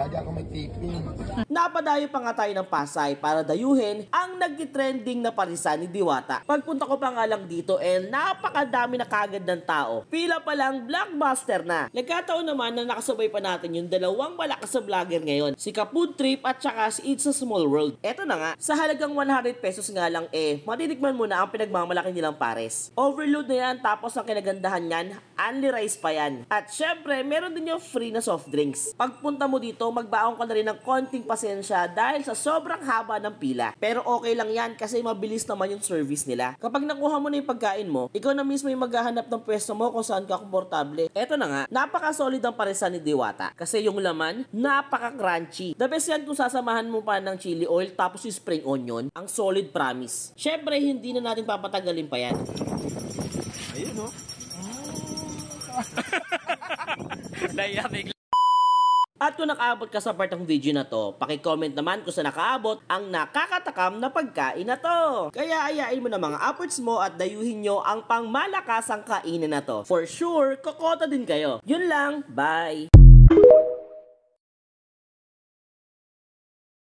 Lagi ako may taping. Napadayo pa nga tayo ng Pasay para dayuhin ang nagtitrending na parisan ni Diwata. Pagpunta ko pa nga lang dito napakadami na kagad ng tao. Pila pa lang blockbuster na. Nagkataon naman na nakasabay pa natin yung dalawang malakas na vlogger ngayon. Si Kapud Trip at saka si It's a Small World. Eto na nga, sa halagang 100 pesos nga lang matitikman mo na ang pinagmamalaki nilang pares. Overload na yan, tapos ang kinagandahan yan, only rice pa yan. At syempre, meron din yung free na soft drinks. Pagpunta mo dito, magbaon ka na rin ng konting pasensya dahil sa sobrang haba ng pila. Pero okay lang yan kasi mabilis naman yung service nila. Kapag nakuha mo na yung pagkain mo, ikaw na mismo yung maghahanap ng pwesto mo kung saan ka komportable. Eto na nga, napaka-solid ang paresan ni Diwata. Kasi yung laman, napaka-crunchy. The best yan kung sasamahan mo pa ng chili oil tapos yung spring onion. Ang solid promise. Syempre, hindi na natin papatagalin pa yan. Ayun, no? At kung nakaabot ka sa part ng video na to, paki-comment naman kung saan nakaabot ang nakakatakam na pagkain na to. Kaya ayain mo na mga upwards mo at dayuhin nyo ang pangmalakasang kainan na to. For sure, kokota din kayo. Yun lang, bye!